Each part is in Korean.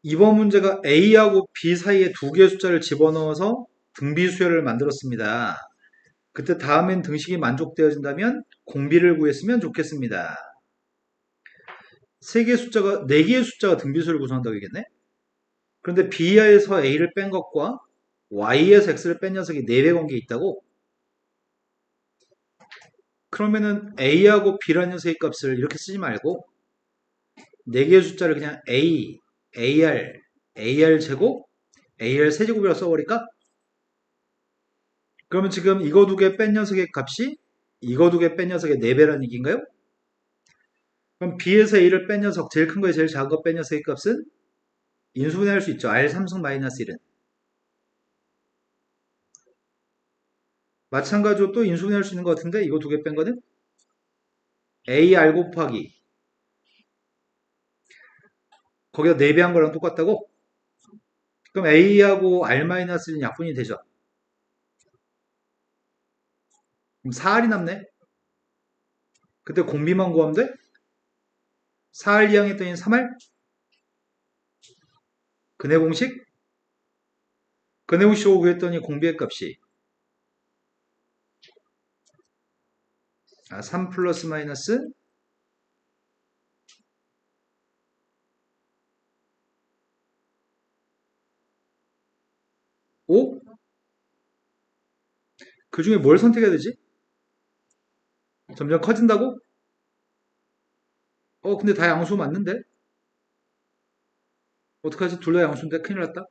이번 문제가 A하고 B 사이에 두 개의 숫자를 집어넣어서 등비수열을 만들었습니다. 그때 다음엔 등식이 만족되어진다면 공비를 구했으면 좋겠습니다. 네 개의 숫자가 등비수를 구성한다고 얘기했네? 그런데 B에서 A를 뺀 것과 Y에서 X를 뺀 녀석이 4배 관계에 있다고? 그러면은 A하고 B라는 녀석의 값을 이렇게 쓰지 말고 4개의 숫자를 그냥 A, AR, AR 제곱, AR 세제곱이라고 써버릴까? 그러면 지금 이거 두 개 뺀 녀석의 값이 이거 두 개 뺀 녀석의 4배라는 얘기인가요? 그럼 B에서 A를 뺀 녀석, 제일 큰 거에 제일 작은 거 뺀 녀석의 값은 인수분해할 수 있죠. R 3승 마이너스 1은. 마찬가지로 또 인수분해할 수 있는 것 같은데 이거 두 개 뺀 거는 AR 곱하기 거기다 4배 한 거랑 똑같다고? 그럼 A하고 R-1은 약분이 되죠. 그럼 4R이 남네? 그때 공비만 구하면 돼? 4R 이항했더니 3R? 근해 공식? 근해 공식으로 구했더니 공비의 값이 3 플러스 마이너스 5? 그 중에 뭘 선택해야 되지? 점점 커진다고? 근데 다 양수 맞는데? 어떡하지? 둘 다 양수인데 큰일 났다.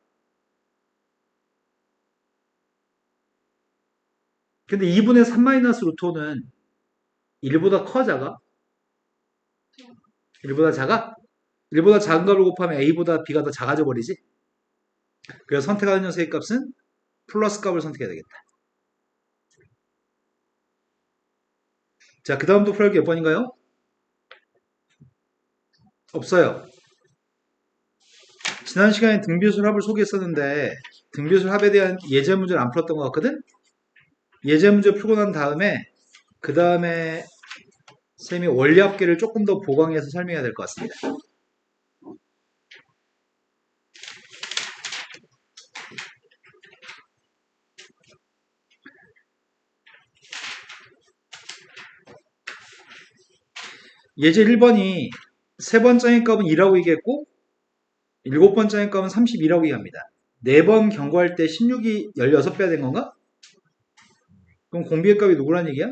근데 2분의 3 마이너스 루트 5는 1보다 커 작아? 1보다 작아? 1보다 작은 값을 곱하면 A보다 B가 더 작아져 버리지? 그래서 선택하는 녀석의 값은 플러스 값을 선택해야 되겠다. 자, 그 다음도 풀기 몇 번인가요? 없어요. 지난 시간에 등비술 합을 소개했었는데 등비술 합에 대한 예제 문제를 안 풀었던 것 같거든? 예제 문제 풀고 난 다음에 그 다음에 쌤이 원리합계를 조금 더 보강해서 설명해야 될 것 같습니다. 예제 1번이 세 번째의 값은 2라고 얘기했고 일곱 번째의 값은 32라고 얘기합니다. 4번 경고할 때 16이 16배가 된 건가? 그럼 공비의 값이 누구란 얘기야?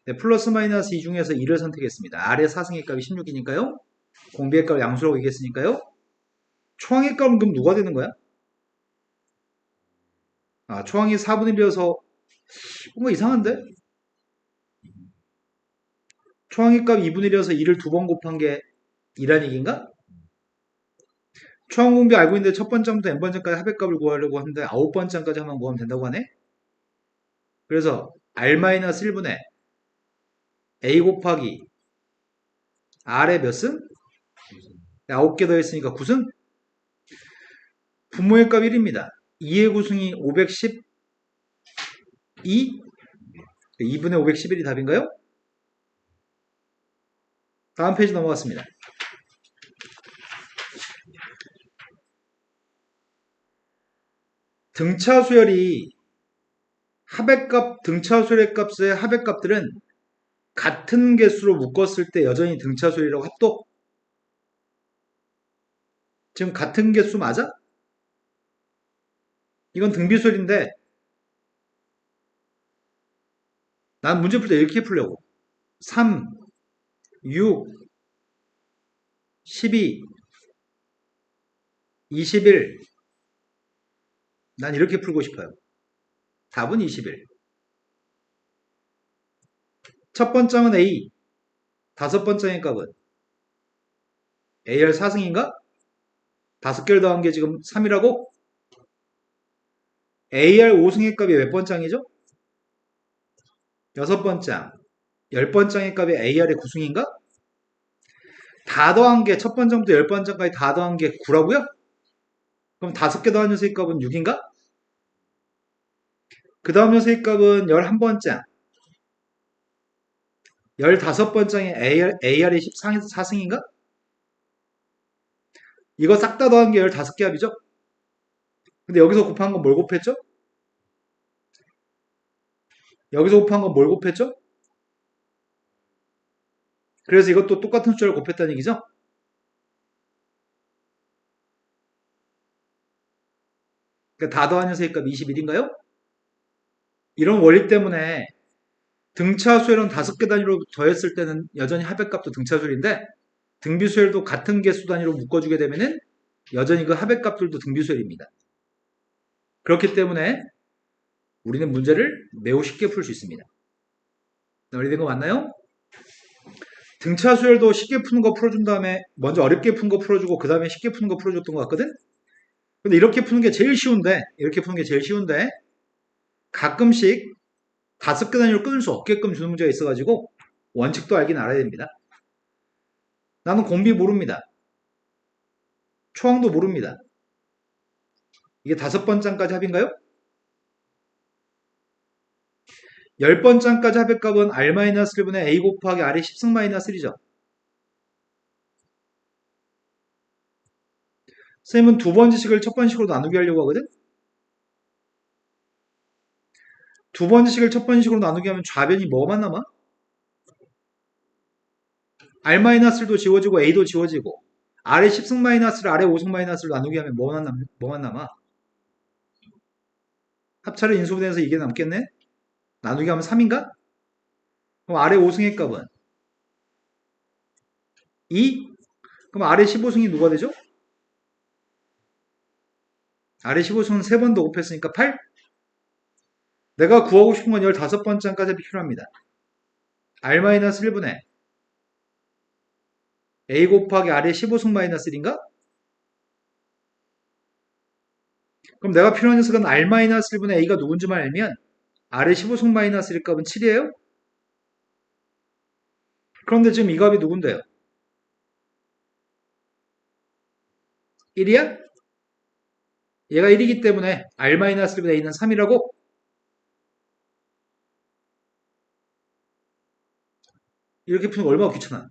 네, 플러스 마이너스 2 중에서 2를 선택했습니다. R의 4승의 값이 16이니까요. 공비의 값 양수라고 얘기했으니까요. 초항의 값은 그럼 누가 되는 거야? 초항이 4분의 1이어서 뭔가 이상한데? 초항의 값 2분의 1이어서 2를 두 번 곱한 게 2란 얘기인가? 초항 공비 알고 있는데 첫 번째부터 n번째까지 합의값을 구하려고 하는데 9번째까지 하면 구하면 된다고 하네? 그래서 R-1분의 A 곱하기 R의 몇 승? 9개 더했으니까 9승? 분모의 값 1입니다. 2의 구승이 512? 2분의 511이 답인가요? 다음 페이지 넘어갔습니다. 등차 수열이 등차 수열의 값의 합의 값들은 같은 개수로 묶었을 때 여전히 등차 수열이라고 합독? 지금 같은 개수 맞아? 이건 등비수열인데 난 문제 풀 때 이렇게 풀려고 3, 6, 12, 21. 난 이렇게 풀고 싶어요. 답은 21. 첫 번째는 A, 다섯 번째의 값은 AR 4승인가? 다섯 개를 더한 게 지금 3이라고? AR 5승의 값이 몇 번장이죠? 여섯 번장. 열 번장의 값이 AR의 9승인가? 다 더한 게 첫 번장부터 열 번장까지 다 더한 게 9라고요? 그럼 다섯 개 더한 녀석의 값은 6인가? 그 다음 녀석의 값은 11번장. 15번장의 AR이 14승인가? 이거 싹 다 더한 게 15개 합이죠? 근데 여기서 곱한 건 뭘 곱했죠? 여기서 곱한 건 뭘 곱했죠? 그래서 이것도 똑같은 숫자를 곱했다는 얘기죠? 그러니까 다 더한 녀석의 값 21인가요? 이런 원리 때문에 등차수열은 5개 단위로 더했을 때는 여전히 합의값도 등차수열인데 등비수열도 같은 개수 단위로 묶어주게 되면은 여전히 그 합의값들도 등비수열입니다. 그렇기 때문에 우리는 문제를 매우 쉽게 풀 수 있습니다. 이해된 거 맞나요? 등차수열도 쉽게 푸는 거 풀어준 다음에 먼저 어렵게 푼 거 풀어주고 그 다음에 쉽게 푸는 거 풀어줬던 것 같거든? 근데 이렇게 푸는 게 제일 쉬운데 가끔씩 5개 단위로 끊을 수 없게끔 주는 문제가 있어가지고 원칙도 알긴 알아야 됩니다. 나는 공비 모릅니다. 초항도 모릅니다. 이게 5번장까지 합인가요? 10번장까지 합의값은 R-1분의 A 곱하기 R의 10승-1죠. 선생님은 두 번째 식을 첫 번째 식으로 나누게 하려고 하거든? 두 번째 식을 첫 번째 식으로 나누게 하면 좌변이 뭐만 남아? R-도 지워지고 A도 지워지고 R의 10승-를 R의 5승-를 나누게 하면 뭐만 남아? 합차를 인수분해해서 이게 남겠네? 나누게 하면 3인가? 그럼 R의 5승의 값은 2? 그럼 R의 15승이 누가 되죠? R의 15승은 3번 더 곱했으니까 8? 내가 구하고 싶은 건 15번째까지 필요합니다. R-1분의 A 곱하기 R의 15승-1인가? 그럼 내가 필요한 녀석은 R-1분의 A가 누군지만 알면 R의 15승-1일 값은 7이에요? 그런데 지금 이 값이 누군데요? 1이야? 얘가 1이기 때문에 R-1분의 A는 3이라고? 이렇게 푸는 거 얼마나 귀찮아.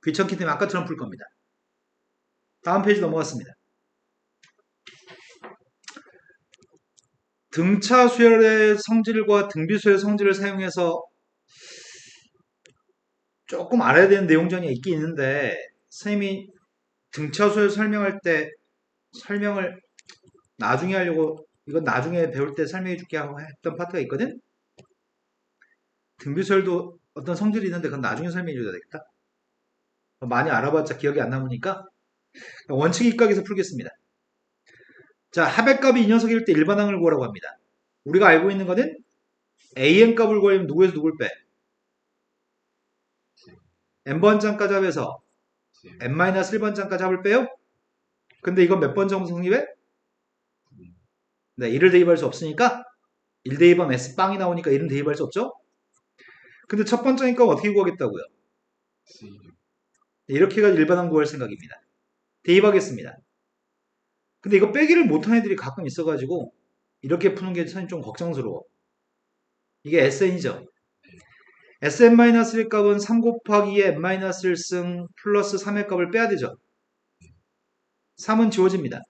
귀찮기 때문에 아까처럼 풀 겁니다. 다음 페이지 넘어갔습니다. 등차 수열의 성질과 등비 수열의 성질을 사용해서 조금 알아야 되는 내용전이 있긴 있는데 선생님이 등차 수열 설명할 때 설명을 나중에 하려고 이건 나중에 배울 때 설명해 줄게 하고 했던 파트가 있거든? 등비 수열도 어떤 성질이 있는데 그건 나중에 설명해 줘야 되겠다. 많이 알아봤자 기억이 안 남으니까 원칙 입각에서 풀겠습니다. 자, 합의값이 이 녀석일 때 일반항을 구하라고 합니다. 우리가 알고 있는 거는 an 값을 구하려면 누구에서 누굴 빼? n번장까지 합해서 n-1번장까지 합을 빼요? 근데 이건 몇 번 정도 성립해? 네, 1을 대입할 수 없으니까 1 대입하면 S빵이 나오니까 1은 대입할 수 없죠? 근데 첫 번째니까 어떻게 구하겠다고요? 이렇게 해가지고 일반항 구할 생각입니다. 대입하겠습니다. 근데 이거 빼기를 못한 애들이 가끔 있어가지고 이렇게 푸는 게 좀 걱정스러워. 이게 SN이죠. Sn-1의 값은 3 곱하기 2의 n-1승 플러스 3의 값을 빼야 되죠. 3은 지워집니다.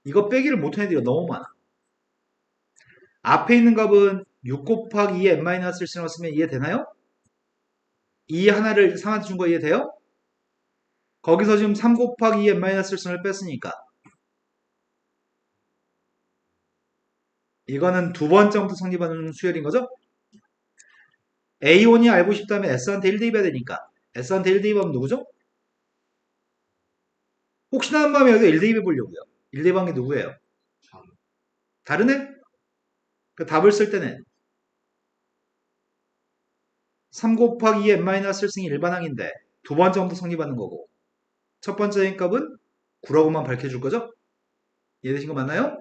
이거 빼기를 못한 애들이 너무 많아. 앞에 있는 값은 6 곱하기 2의 n-1승을 쓰면 이해되나요? 2 하나를 3한테 준 거 이해돼요? 거기서 지금 3 곱하기 2의 n-1승을 뺐으니까 이거는 두 번째부터 성립하는 수열인 거죠? A1이 알고 싶다면 S한테 1 대입해야 되니까 S한테 1 대입하면 누구죠? 혹시나 한 밤에 여기서 1 대입해 보려고요. 1 대입한 게 누구예요? 다르네? 그 답을 쓸 때는 3 곱하기 2 n-1승이 일반항인데 두 번째부터 성립하는 거고 첫 번째 값은 9라고만 밝혀줄 거죠? 이해되신 거 맞나요?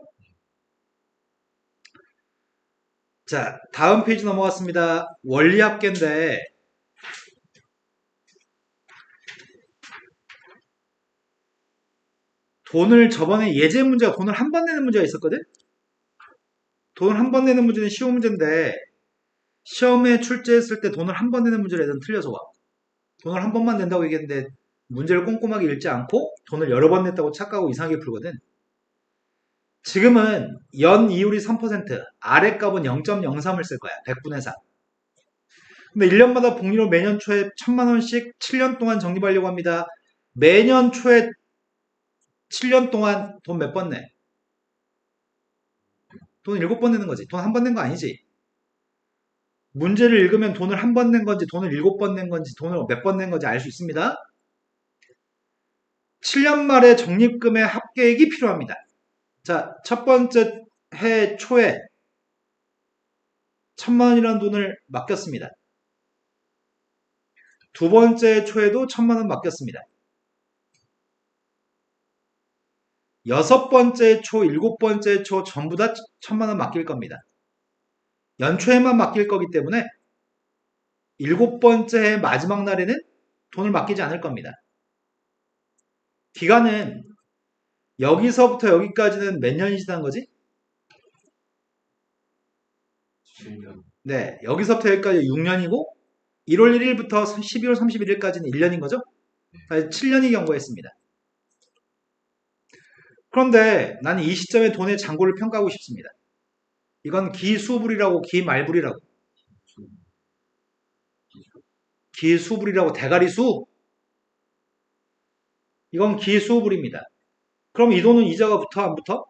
자, 다음 페이지 넘어갔습니다. 원리합계인데 돈을 저번에 예제 문제가 돈을 한 번 내는 문제가 있었거든? 돈을 한 번 내는 문제는 쉬운 문제인데 시험에 출제했을 때 돈을 한 번 내는 문제를 애들은 틀려서 와. 돈을 한 번만 낸다고 얘기했는데 문제를 꼼꼼하게 읽지 않고 돈을 여러 번 냈다고 착각하고 이상하게 풀거든. 지금은 연 이율이 3%, 아래 값은 0.03을 쓸 거야. 100분의 4. 근데 1년마다 복리로 매년 초에 1000만 원씩 7년 동안 적립하려고 합니다. 매년 초에 7년 동안 돈 몇 번 내? 돈 7번 내는 거지. 돈 한 번 낸 거 아니지. 문제를 읽으면 돈을 한 번 낸 건지 돈을 7번 낸 건지 돈을 몇 번 낸 건지 알 수 있습니다. 7년 말에 적립금의 합계액이 필요합니다. 자, 첫 번째 해 초에 1000만 원이라는 돈을 맡겼습니다. 두 번째 초에도 1000만 원 맡겼습니다. 여섯 번째 초, 일곱 번째 초 전부 다 1000만 원 맡길 겁니다. 연초에만 맡길 거기 때문에 일곱 번째 해 마지막 날에는 돈을 맡기지 않을 겁니다. 기간은 여기서부터 여기까지는 몇 년이 지난 거지? 7년. 네, 여기서부터 여기까지 6년이고 1월 1일부터 12월 31일까지는 1년인 거죠? 7년이 경과했습니다. 그런데 나는 이 시점에 돈의 잔고를 평가하고 싶습니다. 이건 기수불이라고 기말불이라고 기수불이라고 대가리수 이건 기수불입니다. 그럼 이 돈은 이자가 붙어 안 붙어?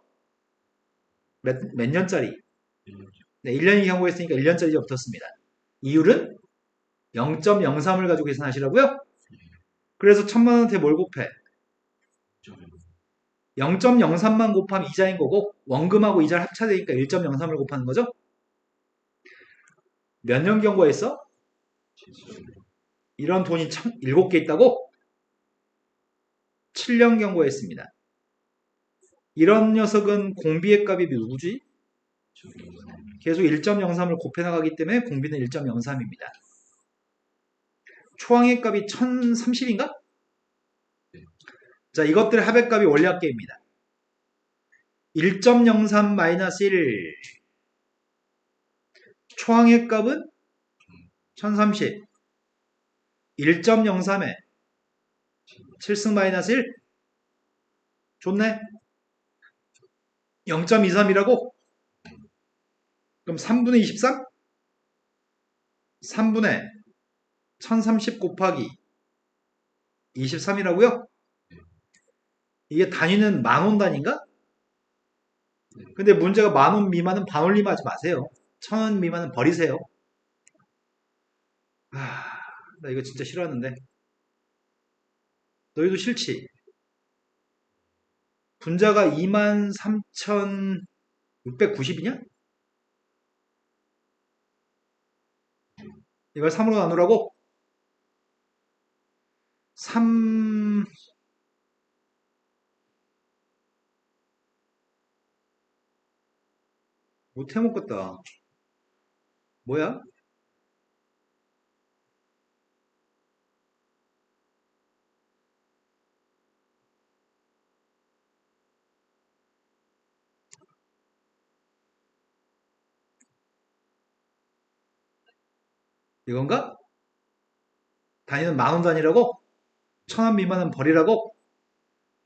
몇 년짜리? 1년. 네, 1년이 경고했으니까 1년짜리 이자 붙었습니다. 이율은 0.03을 가지고 계산하시라고요? 그래서 1000만 원한테 뭘 곱해? 0.03만 곱하면 이자인 거고 원금하고 이자를 합쳐되니까 1.03을 곱하는 거죠? 몇 년 경고했어? 7년. 이런 돈이 7개 있다고? 7년 경고했습니다. 이런 녀석은 공비의 값이 누구지? 계속 1.03을 곱해 나가기 때문에 공비는 1.03입니다. 초항의 값이 1030인가? 자, 이것들의 합의값이 원리합계입니다. 1.03 마이너스 1 초항의 값은 1030 1.03에 7승 마이너스 1 좋네. 0.23이라고? 그럼 3분의 23? 3분의 1030 곱하기 23이라고요? 이게 단위는 만원 단위인가? 근데 문제가 만원 미만은 반올림하지 마세요. 1000원 미만은 버리세요. 나 이거 진짜 싫어하는데. 너희도 싫지? 분자가 23,690이냐? 이걸 3으로 나누라고? 3 못 해먹겠다. 뭐야? 이건가? 단위는 만원 단위라고? 1000원 미만은 버리라고?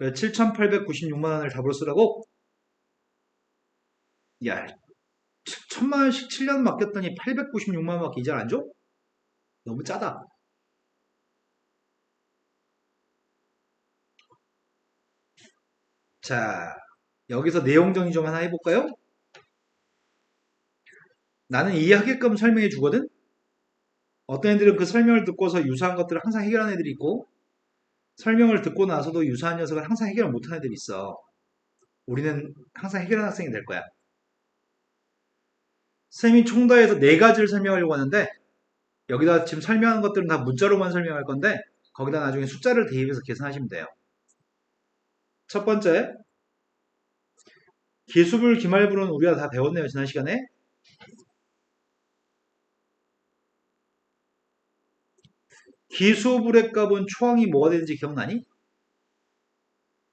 7,896만원을 답으로 쓰라고? 야, 1000만원씩 7년 맡겼더니 896만원밖에 이자를 안 줘? 너무 짜다. 자, 여기서 내용 정리 좀 하나 해볼까요? 나는 이 하게끔 설명해 주거든? 어떤 애들은 그 설명을 듣고서 유사한 것들을 항상 해결하는 애들이 있고, 설명을 듣고 나서도 유사한 녀석을 항상 해결을 못하는 애들이 있어. 우리는 항상 해결하는 학생이 될 거야. 쌤이 총 더해서 4가지를 설명하려고 하는데, 여기다 지금 설명하는 것들은 다 문자로만 설명할 건데, 거기다 나중에 숫자를 대입해서 계산하시면 돼요. 첫 번째, 기수불, 기말불은 우리가 다 배웠네요, 지난 시간에. 기수불의 값은 초항이 뭐가 되는지 기억나니?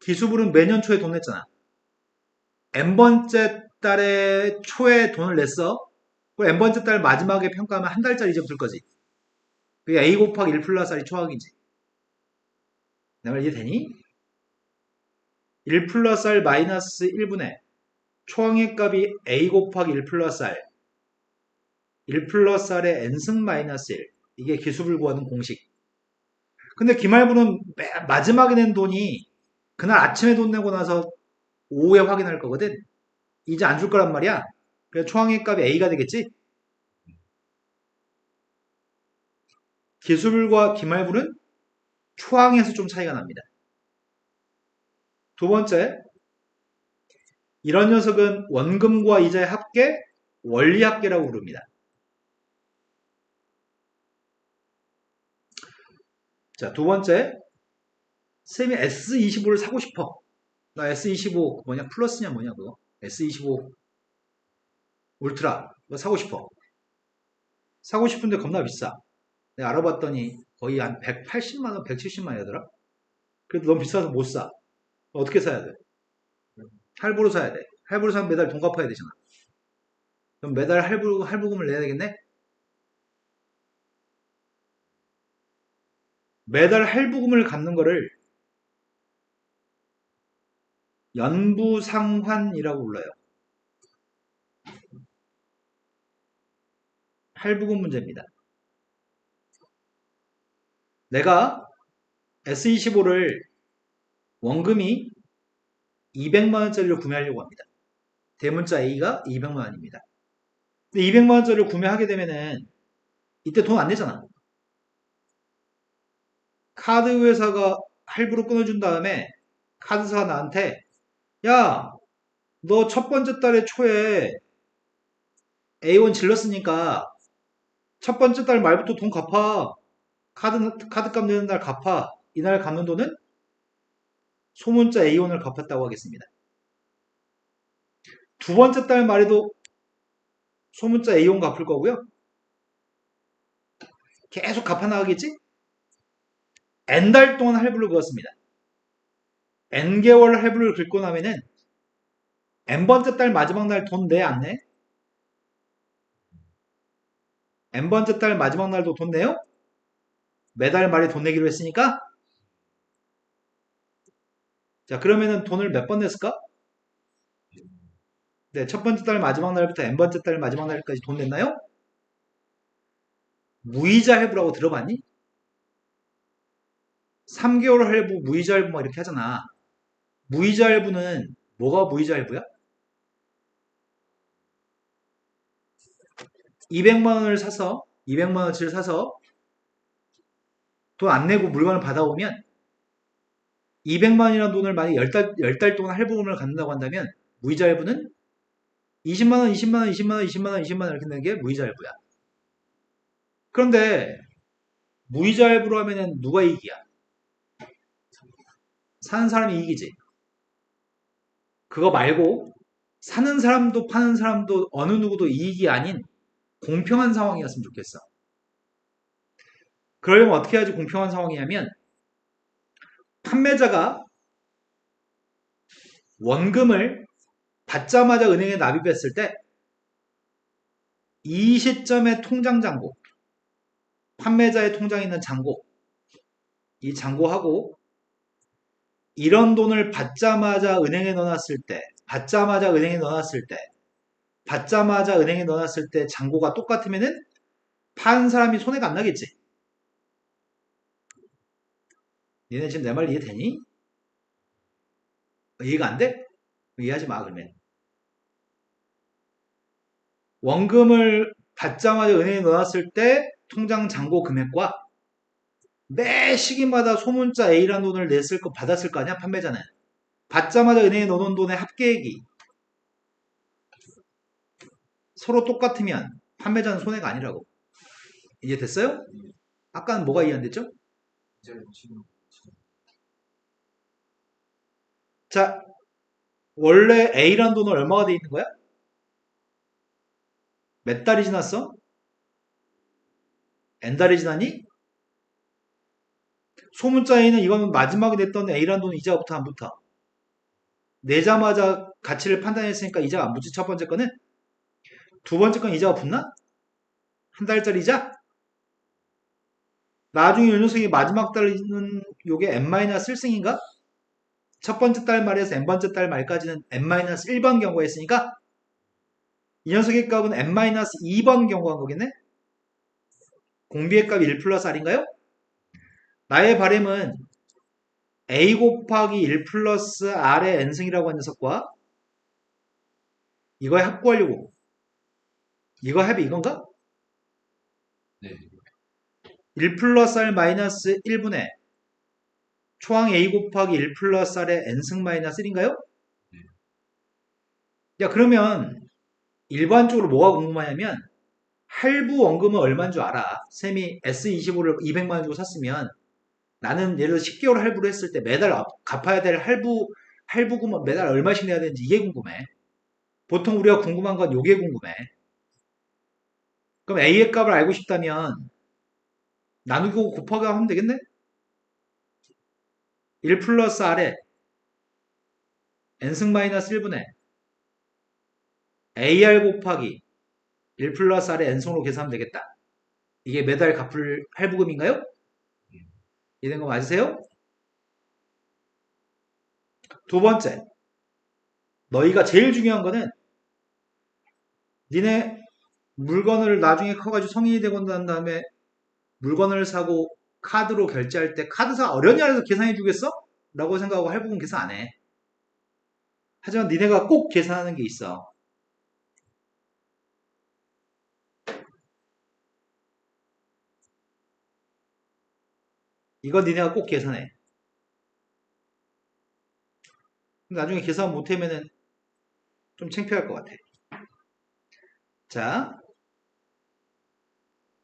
기수불은 매년 초에 돈 냈잖아. n번째 달에 초에 돈을 냈어. 그 n번째 달 마지막에 평가하면 한 달짜리 좀 들 거지. 그게 a 곱하기 1 플러스 r이 초항이지. 내 말 이해되니? 1 플러스 R 마이너스 1분의 초항의 값이 A 곱하기 1 플러스 R 1 플러스 R의 n승 마이너스 1 이게 기수를 구하는 공식. 근데 기말부는 마지막에 낸 돈이 그날 아침에 돈 내고 나서 오후에 확인할 거거든. 이제 안 줄 거란 말이야. 그래서 초항의 값이 A가 되겠지? 기술과 기말부는 초항에서 좀 차이가 납니다. 두 번째, 이런 녀석은 원금과 이자의 합계, 원리합계라고 부릅니다. 자, 두 번째, 쌤이 S25를 사고 싶어. 나 S25 뭐냐? 플러스냐 뭐냐 그거? S25 울트라 그거 사고 싶어. 사고 싶은데 겁나 비싸. 내가 알아봤더니 거의 한 180만 원, 170만 원이더라. 그래도 너무 비싸서 못 사. 어떻게 사야 돼? 할부로 사야 돼. 할부로 사면 매달 돈 갚아야 되잖아. 그럼 매달 할부금을 내야 되겠네? 매달 할부금을 갚는 거를 연부상환이라고 불러요. 할부금 문제입니다. 내가 S25를 원금이 200만원짜리로 구매하려고 합니다. 대문자 A가 200만원입니다. 근데 200만원짜리를 구매하게 되면은 이때 돈 안 내잖아. 카드 회사가 할부로 끊어준 다음에 카드사가 나한테 야, 너 첫 번째 달에 초에 A1 질렀으니까 첫 번째 달 말부터 돈 갚아. 카드값 내는 날 갚아. 이날 갚는 돈은 소문자 A1을 갚았다고 하겠습니다. 두 번째 달 말에도 소문자 A1 갚을 거고요. 계속 갚아 나가겠지? N달 동안 할부를 그었습니다. N개월 할부를 긁고 나면은 N번째 달 마지막 날 돈 내, 안 내? N번째 달 마지막 날도 돈 내요? 매달 말에 돈 내기로 했으니까? 자, 그러면은 돈을 몇 번 냈을까? 네, 첫 번째 달 마지막 날부터 N번째 달 마지막 날까지 돈 냈나요? 무이자 할부라고 들어봤니? 3개월 할부, 무이자 할부 막 이렇게 하잖아. 무이자 할부는 뭐가 무이자 할부야? 200만 원어치를 사서 돈 안 내고 물건을 받아오면 200만 원이라는 돈을 만약 10달 동안 할부금을 갖는다고 한다면 무이자 할부는 20만 원, 20만 원, 20만 원, 20만 원, 20만 원 이렇게 내는 게 무이자 할부야. 그런데 무이자 할부로 하면은 누가 이익이야? 사는 사람이 이익이지. 그거 말고 사는 사람도 파는 사람도 어느 누구도 이익이 아닌 공평한 상황이었으면 좋겠어. 그러려면 어떻게 해야지 공평한 상황이냐면 판매자가 원금을 받자마자 은행에 납입했을 때 이 시점에 통장 잔고, 판매자의 통장에 있는 잔고, 이 잔고하고 이런 돈을 받자마자 은행에 넣어놨을 때, 받자마자 은행에 넣어놨을 때 잔고가 똑같으면은 파는 사람이 손해가 안 나겠지. 얘네 지금 내 말 이해되니? 이해가 안 돼? 이해하지 마 그러면. 원금을 받자마자 은행에 넣어놨을 때 통장 잔고 금액과 매 시기마다 소문자 A라는 돈을 받았을 거 아니야 판매자는. 받자마자 은행에 넣어놓은 돈의 합계액이 서로 똑같으면 판매자는 손해가 아니라고. 이해됐어요? 아까는 뭐가 이해 안 됐죠? 이제 지금 자, 원래 A라는 돈은 얼마가 돼 있는 거야? 몇 달이 지났어? N달이 지났니? 소문자 A는 이거는 마지막에 냈던 A라는 돈은 이자부터 안 붙어. 내자마자 가치를 판단했으니까 이자가 안 붙지 첫 번째 거는. 두 번째 건 이자가 붙나? 한 달짜리 이자? 나중에 요 녀석이 마지막 달은 요게 n-1승인가? 첫 번째 달 말에서 n번째 달 말까지는 n-1번 경고했으니까 이 녀석의 값은 n-2번 경고한 거겠네? 공비의 값이 1 플러스 r인가요? 나의 바램은 a 곱하기 1 플러스 r의 n승이라고 한 녀석과 이거의 합 구하려고. 이거 합이 이건가? 네. 1 플러스 r 마이너스 1분의 초항 a 곱하기 1 플러스 r의 n승 마이너스 1인가요? 야, 그러면 일반적으로 뭐가 궁금하냐면 할부 원금은 얼마인 줄 알아. 쌤이 S25를 200만 원 주고 샀으면 나는 예를 들어 10개월 할부를 했을 때 매달 갚아야 될 할부금은 매달 얼마씩 내야 되는지 이게 궁금해. 보통 우리가 궁금한 건 이게 궁금해. 그럼 A의 값을 알고 싶다면 나누고 곱하기 하면 되겠네? 1 플러스 R에 N승 마이너스 1분의 AR 곱하기 1 플러스 R에 N승으로 계산하면 되겠다. 이게 매달 갚을 할부금인가요? 이해된 거 맞으세요? 두 번째, 너희가 제일 중요한 거는 니네 물건을 나중에 커가지고 성인이 되고 난 다음에 물건을 사고 카드로 결제할 때 카드사 어렵냐 해서 계산해 주겠어? 라고 생각하고 할부금 계산 안 해. 하지만 니네가 꼭 계산하는 게 있어. 이거 니네가 꼭 계산해. 나중에 계산 못하면은 좀 창피할 것 같아. 자,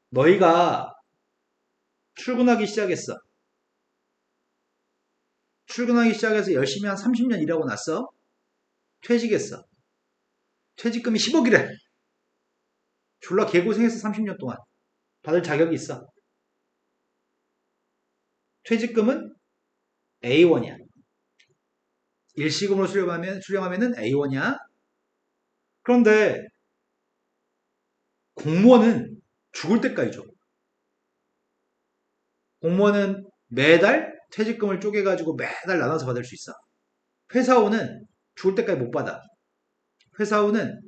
너희가 출근하기 시작했어. 출근하기 시작해서 열심히 한 30년 일하고 났어. 퇴직했어. 퇴직금이 10억이래. 졸라 개고생했어, 30년 동안. 받을 자격이 있어. 퇴직금은 A1이야. 일시금으로 수령하면은 A1이야. 그런데 공무원은 죽을 때까지 줘. 공무원은 매달 퇴직금을 쪼개가지고 매달 나눠서 받을 수 있어. 회사원은 죽을 때까지 못 받아. 회사원은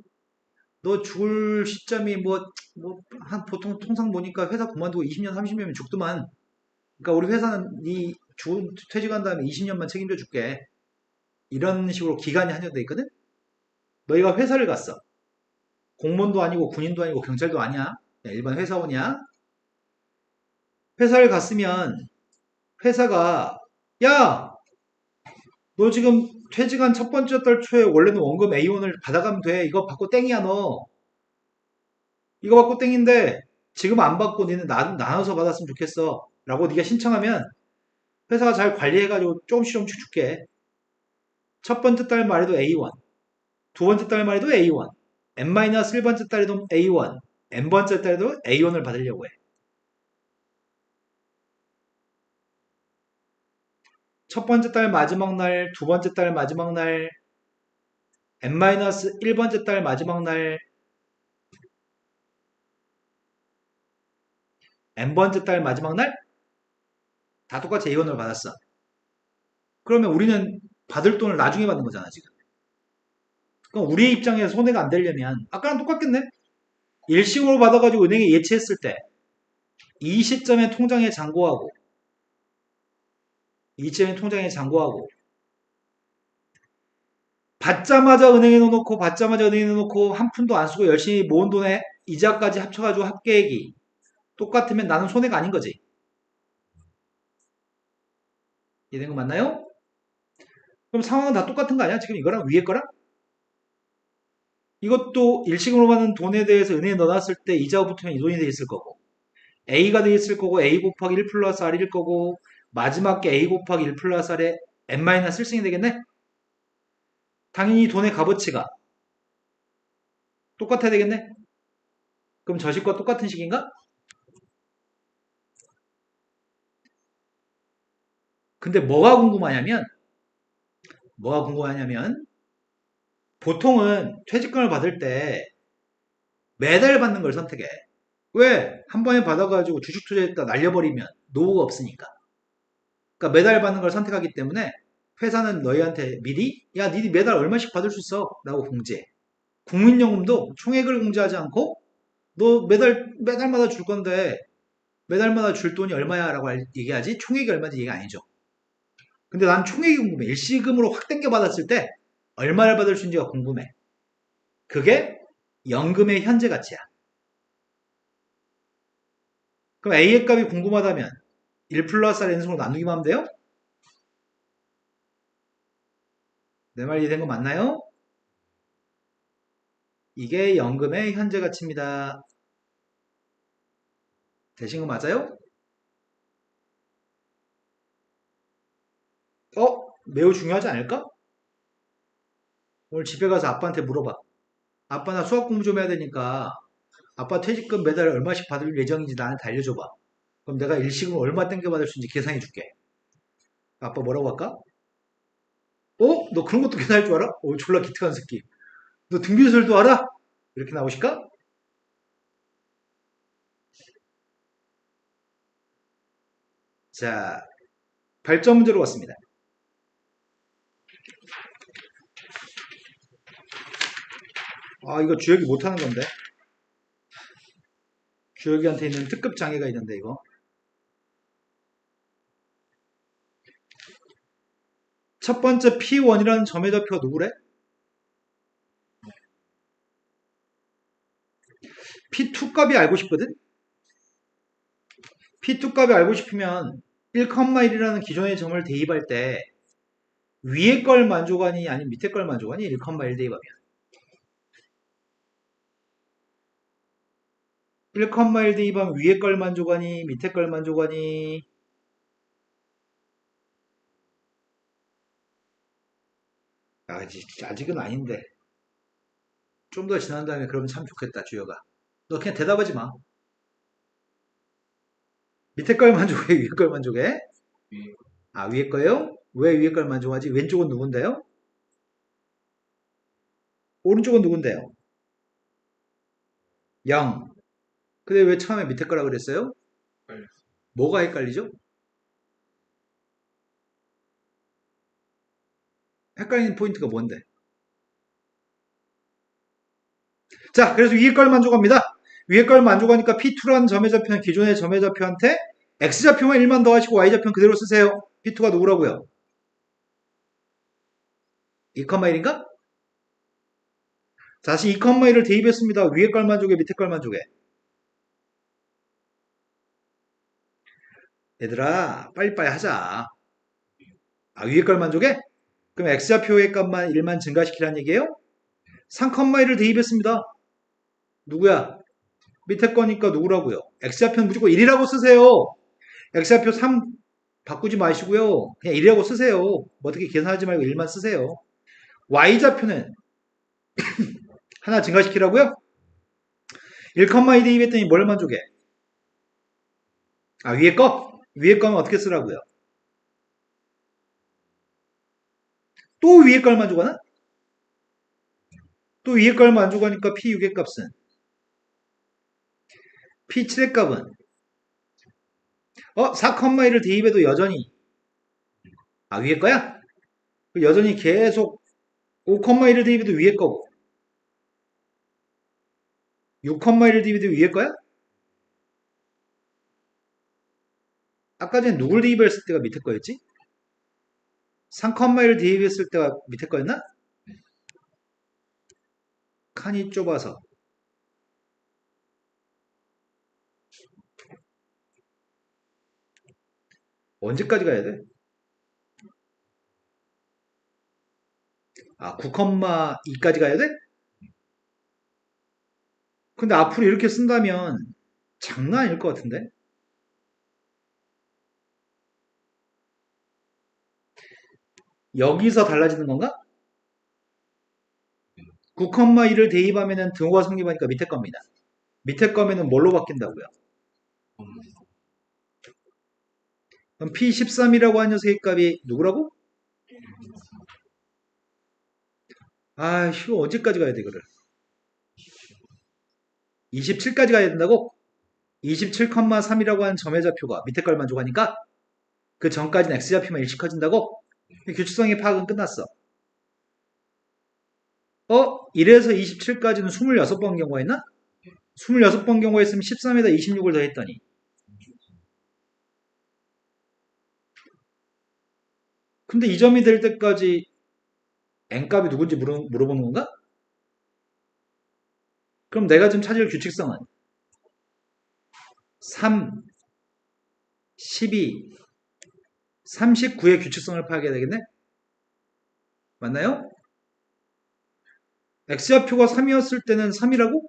너 죽을 시점이 한 보통 통상 보니까 회사 그만두고 20년, 30년이면 죽더만. 그러니까 우리 회사는 퇴직한 다음에 20년만 책임져 줄게. 이런 식으로 기간이 한정돼 있거든? 너희가 회사를 갔어. 공무원도 아니고 군인도 아니고 경찰도 아니야. 그냥 일반 회사원이야. 회사를 갔으면 회사가 야, 너 지금 퇴직한 첫 번째 달 초에 원래는 원금 A1을 받아가면 돼. 이거 받고 땡이야 너. 이거 받고 땡인데 지금 안 받고 니는 나눠서 받았으면 좋겠어. 라고 네가 신청하면 회사가 잘 관리해가지고 조금씩 조금씩 줄게. 첫 번째 달 말에도 A1, 두 번째 달 말에도 A1, N-1번째 달에도 A1, N번째 달에도 A1을 받으려고 해. 첫 번째 달 마지막 날, 두 번째 달 마지막 날, N-1번째 달 마지막 날, N번째 달 마지막 날, 다 똑같이 A1을 받았어. 그러면 우리는 받을 돈을 나중에 받는 거잖아, 지금. 그럼 우리 입장에서 손해가 안 되려면, 아까랑 똑같겠네? 일시금으로 받아가지고 은행에 예치했을 때, 이 시점에 통장에 잔고하고, 이 시점에 통장에 잔고하고, 받자마자 은행에 넣어놓고, 받자마자 은행에 넣어놓고, 한 푼도 안 쓰고 열심히 모은 돈에 이자까지 합쳐가지고 합계액이 똑같으면 나는 손해가 아닌 거지. 이해된 거 맞나요? 그럼 상황은 다 똑같은 거 아니야? 지금 이거랑 위에 거랑? 이것도 일시금으로 받는 돈에 대해서 은행에 넣어놨을 때 이자가 붙으면 이 돈이 돼 있을 거고, A가 돼 있을 거고, A 곱하기 1 플러스 R일 거고, 마지막 게 A 곱하기 1 플러스 R에 N-1승이 되겠네? 당연히 돈의 값어치가 똑같아야 되겠네? 그럼 저 식과 똑같은 식인가? 근데 뭐가 궁금하냐면, 보통은 퇴직금을 받을 때 매달 받는 걸 선택해. 왜? 한 번에 받아가지고 주식 투자했다 날려버리면 노후가 없으니까. 그러니까 매달 받는 걸 선택하기 때문에 회사는 너희한테 미리 야, 니네 매달 얼마씩 받을 수 있어 라고 공지해. 국민연금도 총액을 공지하지 않고 너 매달마다 줄 건데 매달마다 줄 돈이 얼마야 라고 얘기하지 총액이 얼마인지 얘기 안 해줘. 근데 난 총액이 궁금해. 일시금으로 확 땡겨 받았을 때 얼마를 받을 수 있는지가 궁금해. 그게 연금의 현재 가치야. 그럼 A의 값이 궁금하다면 1 플러스 R N승으로 나누기만 하면 돼요? 내 말 이해된 거 맞나요? 이게 연금의 현재 가치입니다. 되신 거 맞아요? 매우 중요하지 않을까? 오늘 집에 가서 아빠한테 물어봐. 아빠 나 수학 공부 좀 해야 되니까 아빠 퇴직금 매달 얼마씩 받을 예정인지 나한테 알려줘봐. 그럼 내가 일시금 얼마 땡겨받을 수 있는지 계산해 줄게. 아빠 뭐라고 할까? 너 그런 것도 계산할 줄 알아? 졸라 기특한 새끼. 너 등비술도 알아? 이렇게 나오실까? 자, 발전 문제로 왔습니다. 이거 주혁이 못하는 건데. 주혁이한테 있는 특급 장애가 있는데, 이거. 첫 번째 P1이라는 점의 좌표가 누구래? P2 값이 알고 싶거든? P2 값이 알고 싶으면 1,1이라는 기존의 점을 대입할 때 위에 걸 만족하니 아니면 밑에 걸 만족하니 1,1 대입하면 1,1 대입하면 위에 걸 만족하니 밑에 걸 만족하니 아직은 아닌데 좀 더 지난 다음에 그러면 참 좋겠다 주여가. 너 그냥 대답하지 마. 밑에 걸 만족해 위에 걸 만족해? 위, 위에 거요? 왜 위에 걸 만족하지? 왼쪽은 누군데요? 오른쪽은 누군데요? 0. 근데 왜 처음에 밑에 거라 그랬어요? 빨리. 뭐가 헷갈리죠? 헷갈리는 포인트가 뭔데? 자, 그래서 위에 걸 만족합니다. 위에 걸 만족하니까 P2라는 점의 좌표는 기존의 점의 좌표한테 X좌표만 1만 더하시고 Y좌표는 그대로 쓰세요. P2가 누구라고요? 2,1인가? 다시 2,1을 대입했습니다. 위에 걸 만족해, 밑에 걸 만족해. 얘들아, 빨리빨리 하자. 위에 걸 만족해? 그럼 X좌표의 값만 1만 증가시키라는 얘기예요? 3,1을 대입했습니다. 누구야? 밑에 거니까 누구라고요? X좌표는 무조건 1이라고 쓰세요. X좌표 3 바꾸지 마시고요. 그냥 1이라고 쓰세요. 뭐 어떻게 계산하지 말고 1만 쓰세요. Y좌표는 하나 증가시키라고요? 1,2 대입했더니 뭘 만족해? 위에 거? 위에 거면 어떻게 쓰라고요? 또 위에 걸 만족하나? 또 위에 걸 만족하니까 P6의 값은 P7의 값은 4,1을 대입해도 여전히 위에 거야? 여전히 계속 5,1을 대입해도 위에 거고 6,1을 대입해도 위에 거야? 아까 전에 누굴 대입했을 때가 밑에 거였지? 3,1을 대입했을 때가 밑에 거였나? 칸이 좁아서 언제까지 가야 돼? 9,2까지 가야 돼? 근데 앞으로 이렇게 쓴다면 장난 아닐 것 같은데? 여기서 달라지는 건가? 9,1을 대입하면 등호가 성립하니까 밑에 겁니다. 밑에 거면은 뭘로 바뀐다고요? 그럼 P13이라고 하는 녀석의 값이 누구라고? 이거 언제까지 가야 돼, 그를? 27까지 가야 된다고? 27,3이라고 하는 점의 좌표가 밑에 걸 만족하니까 그 전까지는 x좌표만 일씩 커진다고? 규칙성의 파악은 끝났어. 1에서 27까지는 26번 경고했나? 26번 경고했으면 13에다 26을 더했더니 근데 이 점이 될 때까지 n값이 누군지 물어보는 건가? 그럼 내가 지금 찾을 규칙성은 3, 12, 39의 규칙성을 파악해야 되겠네? 맞나요? x좌표가 3이었을 때는 3이라고?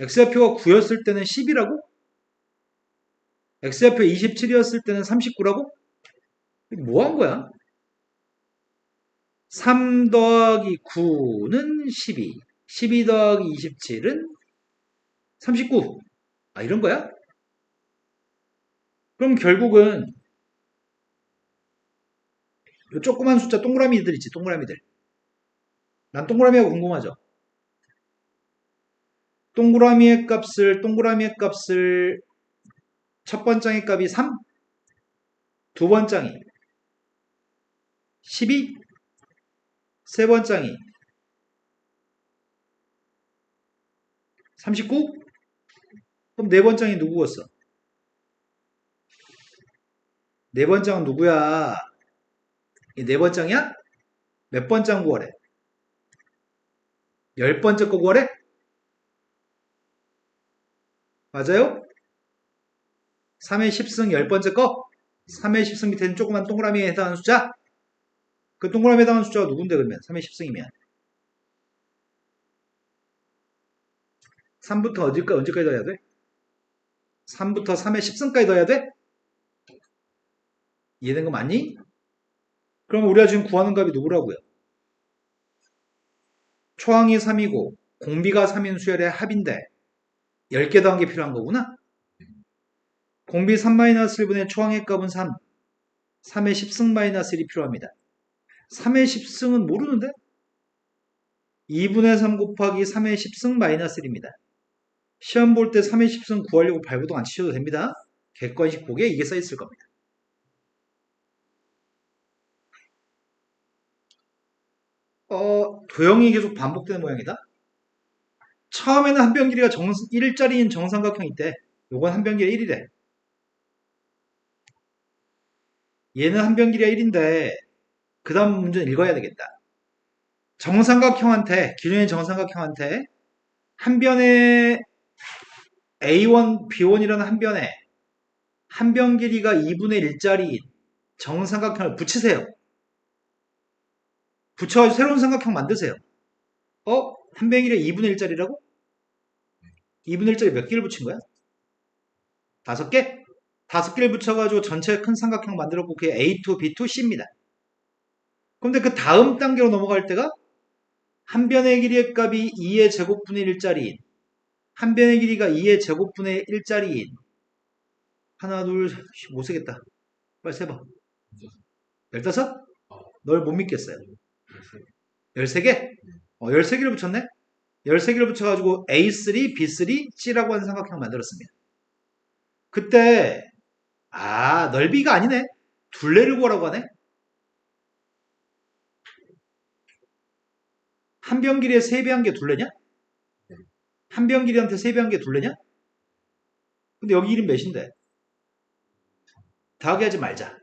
x좌표가 9였을 때는 10이라고? x좌표 27이었을 때는 39라고? 뭐 한 거야? 3 더하기 9는 12, 12 더하기 27은 39. 아, 이런 거야? 그럼 결국은 요 조그만 숫자 동그라미들 있지, 동그라미들. 난 동그라미가 궁금하죠? 동그라미의 값을 첫 번장의 값이 3, 두 번장이 12, 세 번장이 39? 그럼 네 번장이 누구였어? 네 번장은 누구야? 이 네 번장이야? 몇 번장 구하래? 10번째 거 구하래? 맞아요? 3의 10승 10번째 거? 3의 10승 밑에는 조그만 동그라미에 해당하는 숫자? 그 동그라미에 해당하는 숫자가 누군데 그러면? 3의 10승이면 3부터 언제까지 더해야 돼? 3부터 3의 10승까지 더해야 돼? 이해된 거 맞니? 그럼 우리가 지금 구하는 값이 누구라고요? 초항이 3이고 공비가 3인 수열의 합인데 10개 더한 게 필요한 거구나? 공비 3-1분의 초항의 값은 3, 3의 10승 마이너스 1이 필요합니다. 3의 10승은 모르는데? 2분의 3 곱하기 3의 10승 마이너스 1입니다. 시험 볼 때 3의 10승 구하려고 발부동 안 치셔도 됩니다. 객관식 보기에 이게 써있을 겁니다. 도형이 계속 반복되는 모양이다. 처음에는 한 변 길이가 1짜리인 정삼각형이 있대. 요건 한 변 길이가 1이래. 얘는 한 변 길이가 1인데 그 다음 문제는 읽어야 되겠다. 정삼각형한테 기존의 정삼각형한테 한 변에 A1, B1이라는 한 변 길이가 2분의 1짜리인 정삼각형을 붙이세요. 붙여가지고 새로운 삼각형 만드세요. 한 변 길이가 2분의 1짜리라고? 2분의 1짜리 몇 개를 붙인 거야? 5개? 5개를 붙여가지고 전체 큰 삼각형 만들었고 그게 A2, B2, C입니다. 그런데 그 다음 단계로 넘어갈 때가 한 변의 길이의 값이 2의 제곱분의 1짜리인 한 변의 길이가 2의 제곱분의 1짜리인 하나, 둘, 못 세겠다. 빨리 세봐. 15? 널 못 믿겠어요. 13개? 13개를 붙였네? 13개를 붙여가지고 A3, B3, C라고 하는 삼각형을 만들었습니다. 그때 넓이가 아니네. 둘레를 구하라고 하네. 한 변 길이에 3배 한 게 둘레냐? 한 변 길이한테 3배 한 게 둘레냐? 근데 여기 1은 몇인데? 더하기 하지 말자.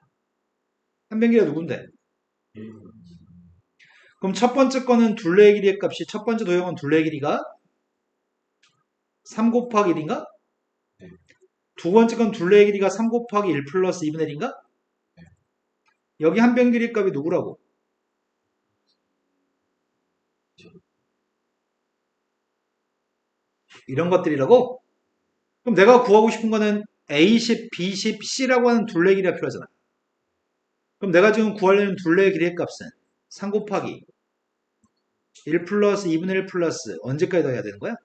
한 변 길이가 누군데? 그럼 첫 번째 거는 둘레의 길이의 값이 첫 번째 도형은 둘레의 길이가 3 곱하기 1인가? 두 번째 건 둘레의 길이가 3 곱하기 1 플러스 2분의 1인가? 여기 한 변 길이 값이 누구라고? 이런 것들이라고? 그럼 내가 구하고 싶은 거는 A10, B10, C라고 하는 둘레의 길이가 필요하잖아. 그럼 내가 지금 구하려는 둘레의 길이의 값은 3 곱하기 1 플러스 2분의 1 플러스 언제까지 더해야 되는 거야?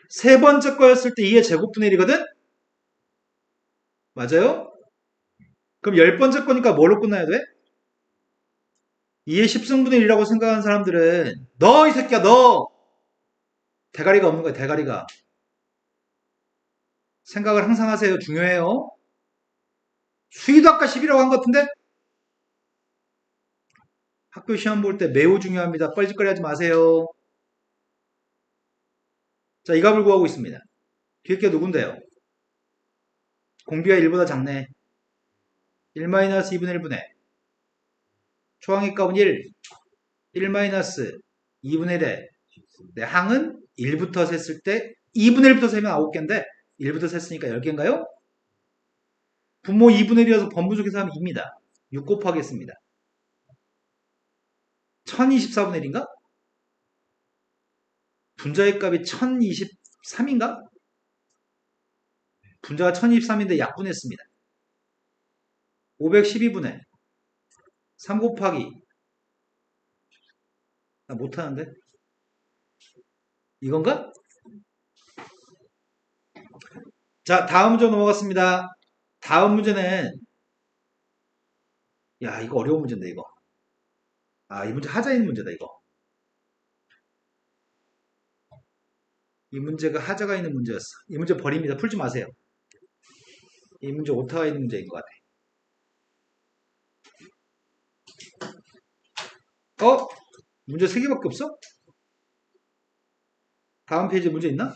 세 번째 거였을 때 2의 제곱분의 1이거든? 맞아요? 그럼 10번째 거니까 뭘로 끝나야 돼? 2의 10승분의 1이라고 생각하는 사람들은 너 이 새끼야 너 대가리가 없는 거예요. 대가리가. 생각을 항상 하세요. 중요해요. 수위도 아까 10이라고 한 것 같은데? 학교 시험 볼 때 매우 중요합니다. 뻘짓거리 하지 마세요. 자, 이 값을 구하고 있습니다. 뒤에 게 누군데요? 공비가 1보다 작네. 1-2분의 1분의 초항의 값은 1, 1-2분의 1에 네, 항은 1부터 셌을 때 2분의 1부터 세면 9개인데 1부터 셌으니까 10개인가요? 분모 2분의 1이어서 번분속에서 하면 2입니다. 6 곱하겠습니다. 1024분의 1인가? 분자의 값이 1023인가? 분자가 1023인데 약분했습니다. 512분의 3 곱하기 나 못하는데 이건가? 자, 다음 문제 넘어갔습니다. 다음 문제는 야, 이거 어려운 문제인데 이거. 아, 이 문제 하자 있는 문제다 이거. 이 문제가 하자가 있는 문제였어. 이 문제 버립니다. 풀지 마세요. 이 문제 오타가 있는 문제인 것 같아. 문제 3개밖에 없어? 다음 페이지에 문제 있나?